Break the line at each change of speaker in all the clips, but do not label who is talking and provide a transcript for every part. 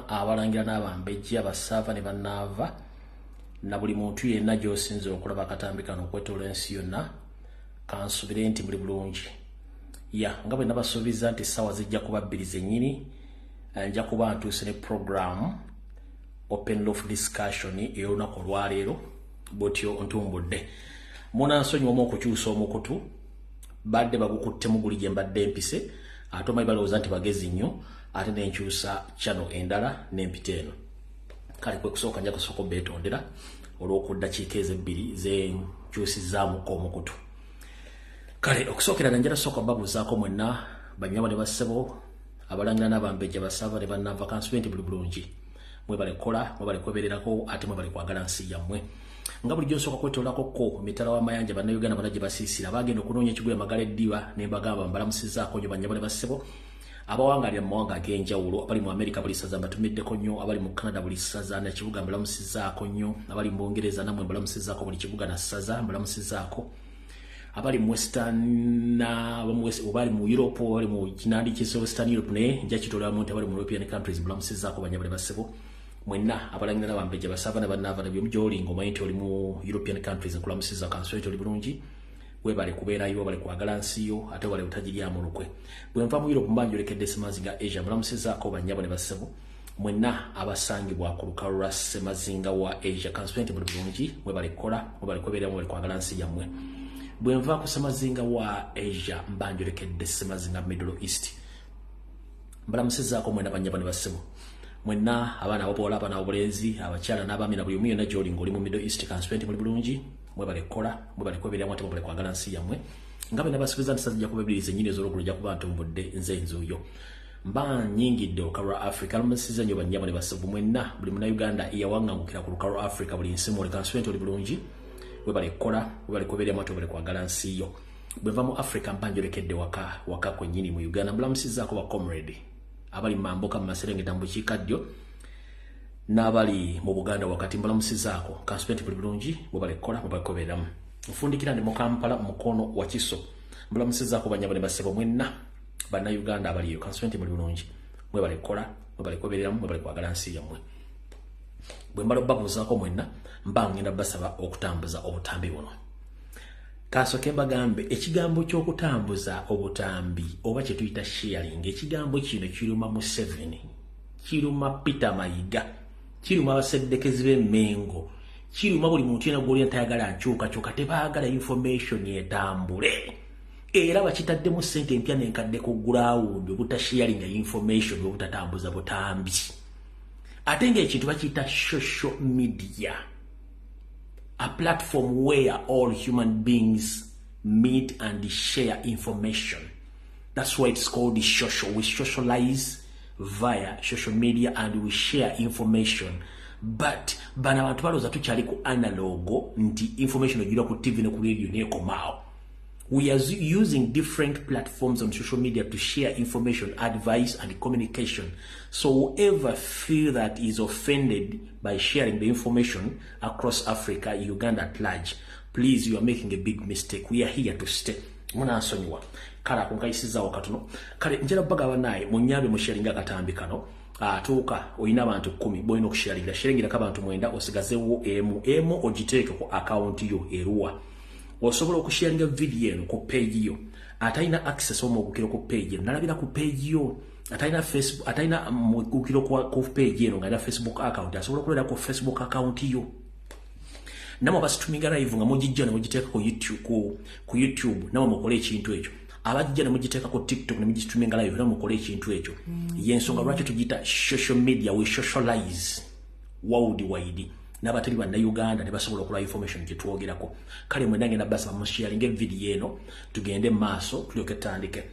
abalangira n'abambejja bassaava ne bannaava na buli muntu yenna gy'osinza okulaba akatambi kano okwetooloola ensi yonna kansubire nti muli bulungi nga bwe nabasuubiza nti essaawa zijja kuba 2 zennyini nja kuba ntuuse ne program open roof discussion ey'olunaku olwaleero bw'otyo ntumbudde munansonyiwa omu okukyusa omukutu badde bagukuttemu guli gye mbadde empise ate omanyi balowooza nti bagezi nnyo ate nenkyusa channel endala n'empita eno kale kwe kusooka nja kusooka beetondera olw'okuddakiika ezo-2 zenkyusizaamuko omukutu kale okusookera nanjala sooka babuuzaako mwenna banyama ne bassebo abalangira n'abambejja bassaava ne bannaava kansubenti buli bulungi mwebale kukola mwebale kwebererako ate mwebale kwagala nsi yammwe nga bulijjo nsooka kwetoolako mitala w'amayanja bannayuganda bana gye basiisira bagenda okunoonya ekigoye Magala Eddiba ne mbagamba mbalamusizaako nnyo banyama ne bassebo abawangalira mu mawanga ag'enjawulo abali mu Amerika buli ssaza mbatumiddeko nnyo abali mu Canada buli ssaza na kibuga mbalamusizaako nnyo abali mu Bungereza namwe mbalamusizaako buli kibuga na ssaza mbalamusizaako abali mu Western abali mu Europe abali mu kinandi ky'e Western Europe ne nja kitolamu nti abali mu European countries mbalamusizaako banyama ne bassebo mwenna abalangira n'abambejja bassaava ne bannaava nabyo mujoolinga omanyi nti oli mu European countries nkulamusiza kansubenti oli bulungi webale kubeerayo webale kwagala nsi yo ate wale butagiryamu lukwe bwe nva mu Europe mbanjolekedde Semazinga Asia mbalamusizaako banyabo ne bassebo mwenna abasangibwa ku lukalu lwa Semazinga wa Asia kansubenti buli bulungi webale kukola webale kwebeeramu webale kwagala nsi yammwe bwe nva ku Semazinga wa Asia mbanjolekedde Semazinga Middle East mbalamusizaako mwenna banyabo ne bassebo mwenna abaana abobuwala abaana obulenzi abakyala n'abaami na buli omu yonna gy'oli ng'oli mu Middle East kansubenti buli bulungi mwebale kukola mwebale kwebeeramu ate mwebale kwagala nsi yammwe nga bwe nabasuubiza nti sajja kuba 2 zennyini ez'olweggulo ojja kuba ntumbudde nze nzuuyo mba nnyingidde olukalu lwa Africa lumusiza nnyo banyama ne bassebo mwenna buli munnayuganda eyawaŋŋangukira ku lukalu lwa Africa buli nsi mwole kansubenti oli bulungi webale kukola webale kwebeeramu ate webale kwagala nsi yo bwe nva mu Africa mba njolekedde waka kwennyini mu Uganda mbulamusizaako ba comrade abali mamboka mu Maserengeta mu bukiikaddyo n'abali mu Buganda wakati mbalamusizaako kansubenti buli bulungi webale kukola webale kwebeeramu nfundikira ndi mu Kampala mu mukono wa Kiso mbalamusizaako banyabo ne bassebo mwenna bannayuganda abaliyo kansubenti buli bulungi mwebale kukola mwebale kwebeeramu mwebale kwagala nsi yammwe bwe mbala babuuzaako mwenna mba ngenda basaba okutambuza obutambi buno kasooke mbagambe ekigambo ky'okutambuza obutambi oba kye tuyita sharing ekigambo kino kiruma Museveni kiruma Peter Mayiga kiruma abaseddekezi b'Emmengo kiruma buli muntu yenna gw'oli tayagala nkyukakyuka tebaagala information etambule era bakitaddemu ssente empya n'enkadde ku ground obutasharinga information obutatambuza butambi ate ng'ekintu bakiyita social media a platform where all human beings meet and share information. That's why it's called social. We socialize via social media and we share information. But bana bantu baloza tukyali ku analogo nti information ogira ku TV ne ku radio ne komao. We are using different platforms on social media to share information, advice, and communication. So whoever feel that is offended by sharing the information across Africa, Uganda at large, please, you are making a big mistake. We are here to stay. Muna asonyiwa. Kala kunkayisiza wakatuno. Kale njera bagaba naye munyabe mu sharing akatambi kano. Tuuka oyina abantu 10 boyina okusharingira sharingira kabantu 9 osigazewo emu ogiteeke ku account yo eruwa. Osobola okusharinga video eno ku page yo atayina access omugukiro ku page nalabira ku page yo atayina Facebook atayina mugukiro ku page eno ngana Facebook account asobola okulera ku Facebook account yo namo basituminga live nga mujijja ne mujiteeka ku YouTube namo mukole ekintu ekyo abajja ne mujiteeka ku TikTok ne mujituminga live namo mukole ekintu ekyo yensonga lwaki tugita social media we socialize worldwide n'abatali banna Uganda ne basobola okula information gye twogerako kale mwe nange nabasa mu sharing video eno tugende maaso tulyoke tandike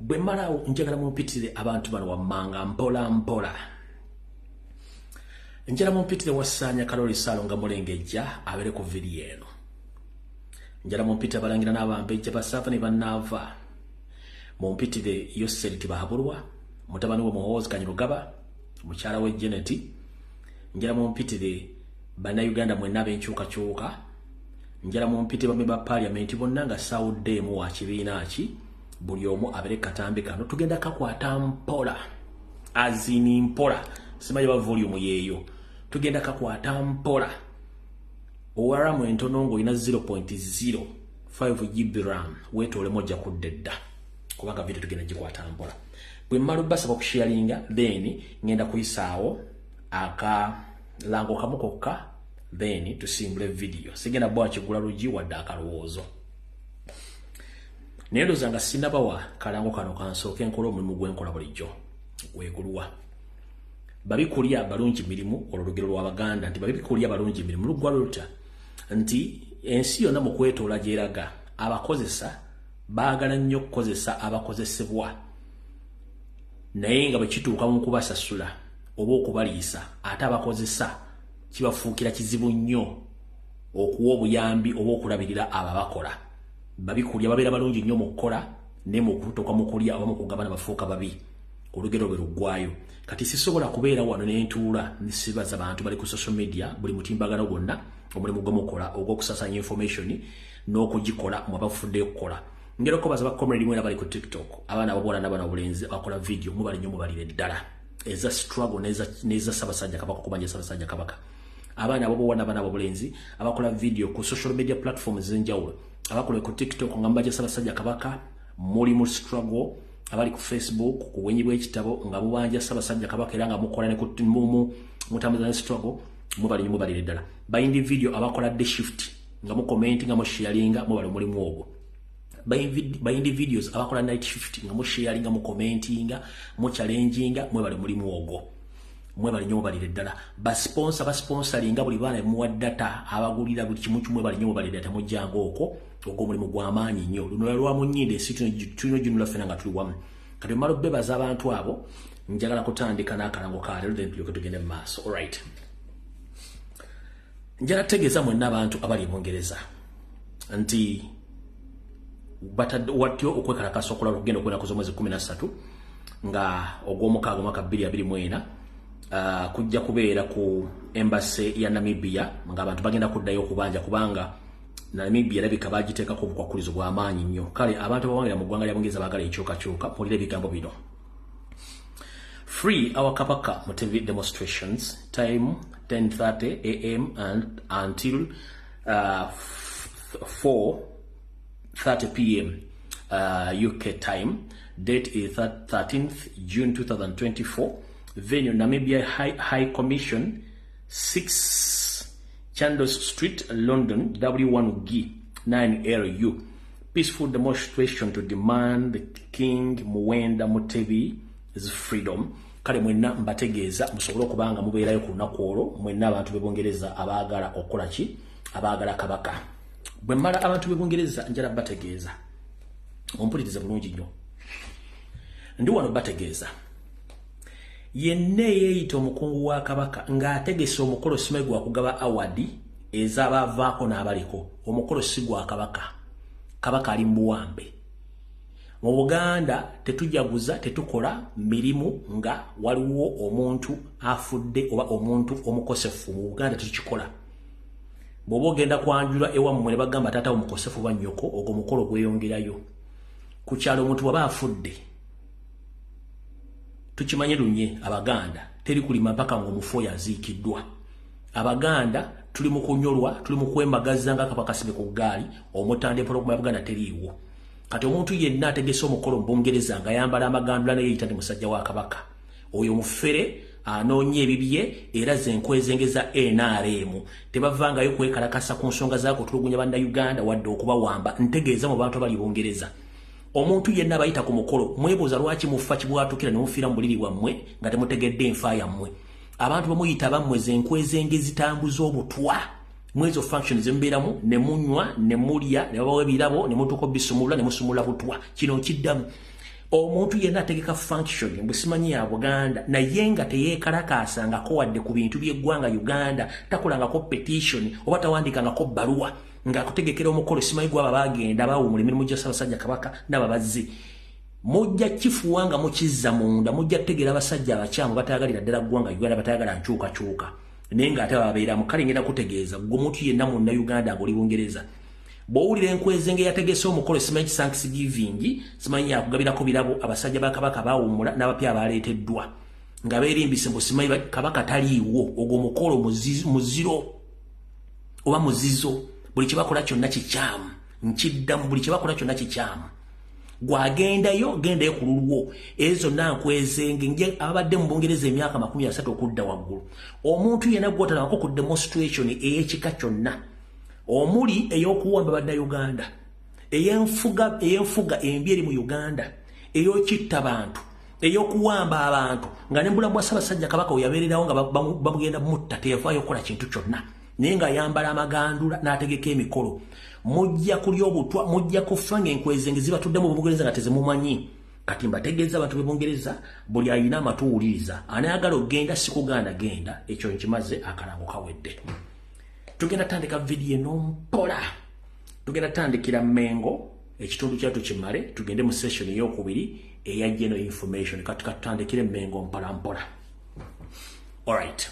bwe malawo njagala mumpitire abantu bano wammanga mpola njagala mumpitire Wasanya Kalori Salonga Mulengejja abere ku video eno njagala mumpitire abalangira n'abambejja bassaava ne bannaava mumpitire Yoseliti Bahabulwa mutabani we Muhoozi Kanyirugaba mukyala we Janet njagala mumpitire Bannayuganda mwenna ab'enkyukakyuka njala mumpite bame ba parliament bonna nga sawuddemu wa kibiina ki buli omu abere katambi kano tugenda kakwata mpola azini mpola simanyi ba volume yeeyo tugenda kakwata mpola owaramu entono ng'olina 0.05 GB RAM weetoole mojja kuddedda kubanga video tugenda gikwata mpola bwe mmala basaba okusharinga then ngenda kuyisaawo akalango kamu kokka then tusimbule video sigenda bwa kigula lugi wadde akalowoozo naye ndozanga sinnabawa kalango kano kansooke nkola omulimu gwenkola bulijjo gweguluwa babikulya balungi mirimu olugero lw'Abaganda nti babikulya balungi mirimu luggwa luta nti ensi yonna mu kwetoola gyeraga abakozesa baagala nnyo okukozesa abakozesebwa naye nga bwe kituuka mu kubasasula oba okubaliisa ate abakozesa kibafuukira kizibu nnyo okuwa obuyambi oba okulabirira ababakola babikulya babeera balungi nnyo mu kukola ne mu kutuuka mu kulya oba mu kugabana bafuuka babi olugero lwe luggwayo kati sisobola kubeera wano n'entuula nisibaza abantu bali ku social media buli mutimbagano gwonna omulimu gwemukola ogw'okusasanya information n'okugikola mu abafudde okukola ngero ko baza bakomera limwe bali ku TikTok abaana ababola n'abaana obulenzi bakola video mubali nnyo mubalire ddala eza struggle neza Ssaabasajja Kabaka kubanja Ssaabasajja Kabaka abaana ababola n'abaana obulenzi abakola video ku social media platforms z'enjawulo abakola ku TikTok nga mbanja Ssaabasajja Kabaka muli mu struggle abali ku Facebook ku wenyi bw'ekitabo nga mubanja Ssaabasajja Kabaka era nga mukola ne ku mutambuza struggle mubali nnyo mubalire ddala bayindi video abakola day shift nga mu commenting nga mu sharinga mubali mulimu ogwo bayindi videos abakola night shift nga mu sharinga mu commentinga mu challenginga mwebali mulimu ogwo mwebali nnyo mubalire ddala basponsoringa buli baana muwa data abagulira buli kimu mwebali nnyo mubalire data mujjango okwo ogw'omulimu gw'amaanyi nnyo luno lwa munyinde ensi tulina ginula ffena nga tuli wamu kati mmala bebaza abantu abo njagala kutandika n'akalango ka leero then tulyoke tugende mu maaso alright njala tegeeza mwenna abantu abali e Bungereza nti watyo okwekalakasa okulala okugenda okwenako z'omwezi 13 nga ogw'omukaaga omwaka 2024 kujja kubeera ku embassy ya Namibia nga abantu bagenda kuddayo okubanja kubanga Namibia erabika bagiteekako obukwakulizo bw'amaanyi nnyo kale abantu abawanira mu ggwanga lya Bungereza baagala ekyukakyuka mpulira ebigambo bino Free our Kabaka Mutebi demonstrations time 10:30 a.m. and until 4:30 p.m. UK time. Date is 13th June 2024. Venue Namibia High Commission 6 Chandos Street, London, W1G 9LU. Peaceful demonstration to demand the King Muwenda Mutebi's freedom. Kale mwenna mbategeeza musobole okubanga mubeerayo ku lunaku olwo mwenna abantu b'e Bungereza abaagala okukola ki abaagala Kabaka bwe mmala abantu b'e Bungereza njala bategeeza ompuliriza bulungi nnyo ndi wano bategeeza yenna eyeeyita omukungu wa Kabaka ng'ategese omukolo simanyi gwa kugaba awadi ez'abaavaako n'abaliko omukolo si gwa Kabaka Kabaka ali mu buwambe mu Buganda tetujaguza tetukola mirimu nga waliwo omuntu afudde oba omuntu omukosefu mu Buganda tukikola bw'oba ogenda kwanjula ewammwe ne bagamba taata omukosefu ba nnyoko ogwo mukolo gweyongerayo ku kyalo omuntu bw'aba afudde tukimanye lunye Abaganda teri kulima mpaka ng'omufu oyo aziikiddwa Abaganda tuli mu kunyolwa tuli mu kwemagaza nga Kabaka sibe ku ggaali omutanda empologoma ya Buganda teriiwo kati omuntu yenna ategese omukolo mu Bungereza nga yambala amagandula naye yita ndi musajja wa Kabaka oyo mufere anoonye ebibye era zenkwe zengeza NRM tebavangayo kwekalakasa ku nsonga zaako tulugunya banda Uganda wadde okubawamba ntegeeza mu bantu abali Bungereza omuntu yenna bayita ku mukolo mwebuuza lwaki mufa kibwatukira ne mufiira mu buliri bwammwe nga temutegedde enfa yammwe abantu bamuyita bammwe zenkwe zitambuza obutwa mwezo function zembeeramu ne munywa ne mulya ne babawa ebirabo ne mutuuka bisumula ne musumula butwa kino kiddamu omuntu yenna ategeka function mbisimanyi ya Buganda naye nga teyeekalakaasangako wadde ku bintu by'eggwanga Uganda takolangako petition oba tawandikangako bbaluwa ng'akutegekera omukolo simanyi gwaba bagenda baawumula emirimu gya Ssaabasajja Kabaka n'ababazzi mujja kifuwanga mukizza munda mujja kutegeera abasajja abakyamu bataagalira ddala ggwanga Uganda batayagala nkyukakyuka naye ng'ate babeera mukale ngenda kutegeeza gwe omuntu yenna munna Uganda ng'oli Bungereza bw'owulira enkwezenge yategese omukolo simanyi Thanksgiving simanyi yakugabirako birabo abasajja ba Kabaka baawumula n'abapya abaleeteddwa nga beerimbise mbusimayi kabaka taliiwo ogwo mukolo muziro oba muzizo buli kibakola kyonna kikyamu nkiddamu buli kibakola kyonna kikyamu gwagendayo gendayo ku lulwo ezo nankwezenge nje abadde mu Bungereza emyaka 30 okudda waggulu omuntu yena gwotalako ku demonstration ey'ekika kyonna omuli ey'okuwamba bannayuganda ey'enfuga embi eri mu Uganda ey'okitta bantu ey'okuwamba abantu nga nembula bwa Ssaabasajja Kabaka oyabeererawo nga bamugenda mutta teyavaayo okukola kintu kyonna naye nga yambala amagandula n'ategeka emikolo mujja kulya obutwa mujja kufa ng'enkwezenge zibatudde mu Bungereza nga tezimumanyi kati mbategeeza abantu b'Ebungereza buli ayina amatuwuliriza anayagala ogenda sikuganda genda ekyo nkimaze akalango kawedde tugenda tandika vidiyo n'ompola tugenda tandikira Mengo ekitundu kyatu kimale tugende mu session ey'okubiri eya general information kati katandikire Mengo mpola alright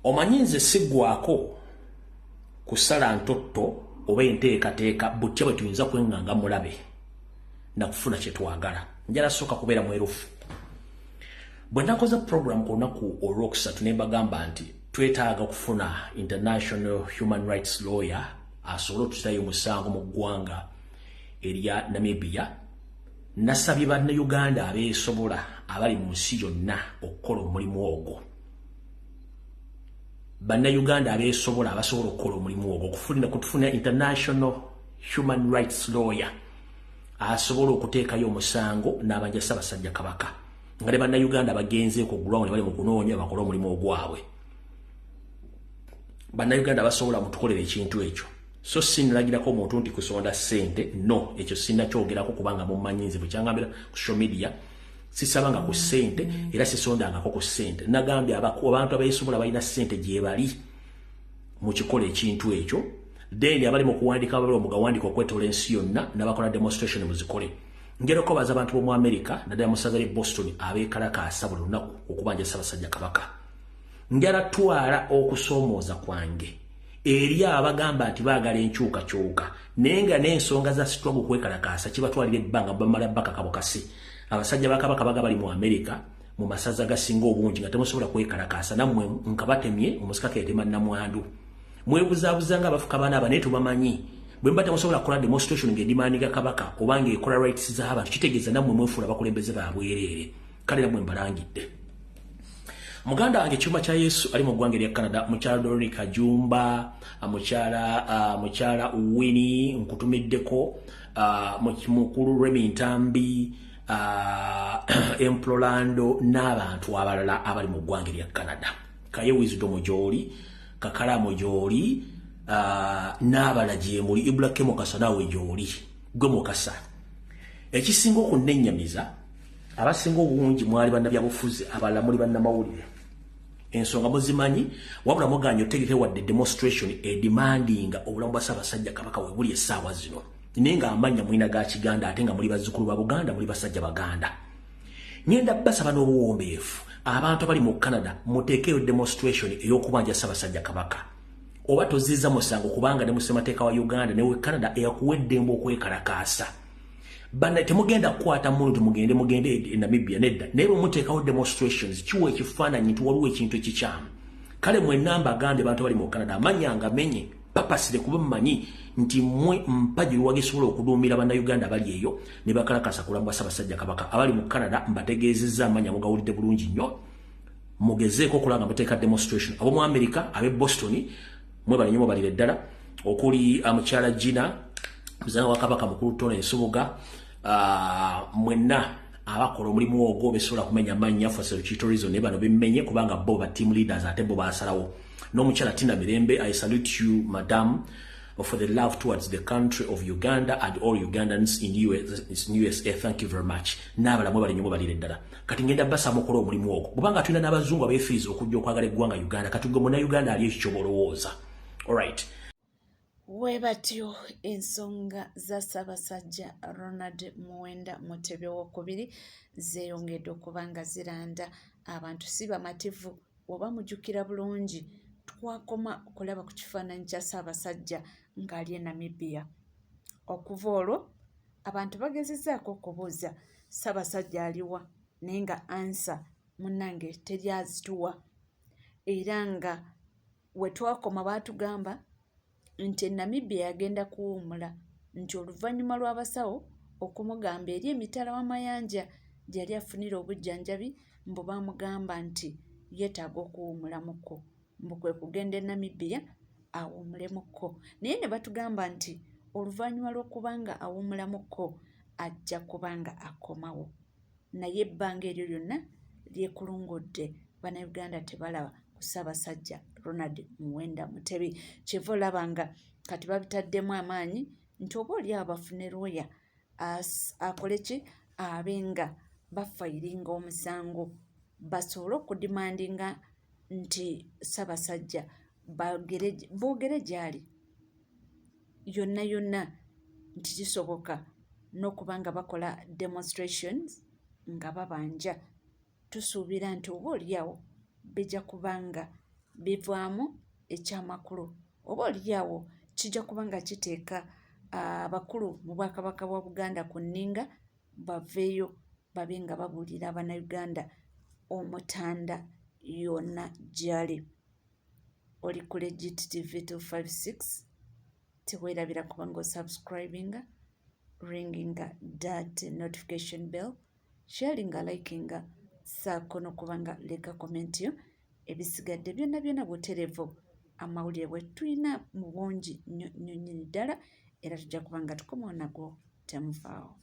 omanyinze sigwako kusala ntotto oba enteekateeka butya bwe tuyinza kwenganga mulabe na kufuna kye twagala njala soka kubeera mwerufu bwe nakoze program ku lunaku olwokusatu ne mbagamba nti twetaaga kufuna international human rights lawyer asobole okututayo omusango mu ggwanga erya Namibia nasabye bannayuganda abeesobola abali mu nsi yonna okukola omulimu ogwo bannayuganda abeesobola abasobola okukola omulimu ogwo kutufuna international human rights lawyer asobola okuteekayo omusango n'abanja Ssaabasajja Kabaka nga ne bannayuganda bagenzeeko ground bali mu kunoonya bakole omulimu ogwabwe bannayuganda basobola mutukolera ekintu ekyo so sinalagirako omuntu nti kusonda ssente no ekyo sinnakyogerako kubanga mumanyinze bwe kyangambira ku social media sisabanga ku ssente era sisondangako ku ssente nagambye abantu abeesobola balina ssente gye bali mu kikola ekintu ekyo then abali mu kuwandika abali omugawandika okwetola ensi yonna n'abakola demonstration muzikole ngereko baza abantu b'omu America naddala mu ssaza ly'e Boston abeekalakaasa buli lunaku okubanja Ssaabasajja Kabaka njala twala okusoomooza kwange eri abagamba nti baagala enkyukakyuka naye nga n'ensonga za struggle kwekalakaasa kibatwalira ebbanga bamala bakakabokasi abasajja ba Kabaka baga bali mu America mu masaza gasinga obungi nga temusobola kwekalakaasa nammwe nkabatemye omusikaka yatema nnamwandu mwebuzaabuza nga abafuka baana aba naye tubamanyi bwe mba temusobola kukola demonstration ng'edimandiga Kabaka obanga ekola rights z'abantu kitegeeza nammwe mwefuula abakulembeze babwereere kale nammwe mbalangidde muganda wange kyuma kya Yesu ali mu ggwanga erya Canada mukyala Dorothy Kajumba mukyala Winnie nkutumiddeko mukulu Remy Ntambi Emplorando n'abantu abalala abali mu ggwanga erya Canada Kaye Wisdom gy'oli Kakalamo gy'oli n'abala gye muli Ibrahim Mukasa naawe gy'oli gwe Mukasa ekisinga okunennyamiza abasinga obungi mwali bannabyabufuzi abalala muli bannamawulire ensonga muzimanyi wabula muganya otegeke wadde demonstration edemandinga obulamu bwa Ssaabasajja Kabaka we buli essaawa zino naye nga amanya mwina ga Kiganda ate nga muli bazzukulu ba Buganda muli basajja Baganda ngenda basaba n'obuwombeefu abantu abali mu Canada muteekeyo demonstration ey'okubanja Ssaabasajja Kabaka oba tozizza musango kubanga ne musemateeka wa Uganda ne we Canada eyakuweddembe okwekalakaasa bana temugenda kukwata muntu mugende e Namibia nedda naye bwe muteekawo demonstrations kiwa ekifaananyi nti waliwo ekintu ekikyamu kale mwenna mbagambye abantu bali mu Canada amanyanga menye papasire kuba mmanyi nti mmwe mpagi lwagisobola okuduumira bannayuganda bali eyo ne bakalakasa kulambwa Ssaabasajja Kabaka abali mu Canada mbategeezezza amanya mugawulidde bulungi nnyo mugezeeko okulanga muteeka demonstration abo mu America ab'e Boston mwe bali nnyo mubalire ddala okuli mukyala Gina muzana wa Kabaka mukulu Tone Nsubuga mwenna abakola omulimu ogwo besobola kumenya amannya Fasero Chitorizzo ne bano bemmenye kubanga bo ba team leaders ate bo basalawo n'omukyala Tina Mirembe I salute you madam for the love towards the country of Uganda and all Ugandans in USA thank you very much n'abalamu bali nnyo balire ddala kati ngenda basa mukola omulimu ogwo kubanga tulina n'abazungu abeefiiza okujja okwagala eggwanga Uganda kati gwe muna Uganda ali ekyo bolowooza alright
Webatyo ensonga za Ssaabasajja Ronald Muwenda Mutebi II zeeyongedde okuba nga ziranda abantu si bamativu oba mujjukira bulungi twakoma okulaba ku kifaananyi kya Ssaabasajja ng'ali e Namibia okuva olwo abantu bagezezzaako okubuuza Ssaabasajja aliwa naye nga ansa munnange teryazituwa. Era nga we twakoma baatugamba nti Namibia yagenda kuwummula, nti oluvannyuma lw'abasawo okumugamba eri emitala w'amayanja gyali afunira obujjanjabi mbu baamugamba nti yeetaaga okuwummulamuko, mbu kwe kugenda e Namibia awummulemu,ko. Naye ne batugamba nti oluvannyuma lw'okubanga awummulamuko ajja kubanga akomawo. Naye ebbanga eryo lyonna lyekulungudde, bannayuganda tebalaba ku Ssaabasajja Ronald Muwenda Mutebi. Kyeva olaba nga kati babitaddemu amaanyi nti oba oli abafune lawyer akole ki, abe nga bafayiringa omusango basobole okudimandinga nti Ssaabasajja boogere gy'ali yonna yonna nti kisoboka n'okuba nga bakola demonstrations nga babanja. Tusuubira nti oba oliawo bijja kubanga bivaamu ekyamakulu, oba oliawo kijja kubanga kiteeka abakulu mu Bwakabaka bwa Buganda ku nninga, baveeyo babe nga babuulira Abannayuganda Omutanda yonna gy'ali. Oli ku Legit TV 256, teweerabira kubanga osubscribinga, ringinga that notification bell, sharinga, likinga, saako n'okubanga leka comment yo. Ebisigadde byonna byonna butereevu, amawulire bwe tulina mu bungi nnyo nnyini ddala, era tujja kubanga tukomawo nago temuvaawo.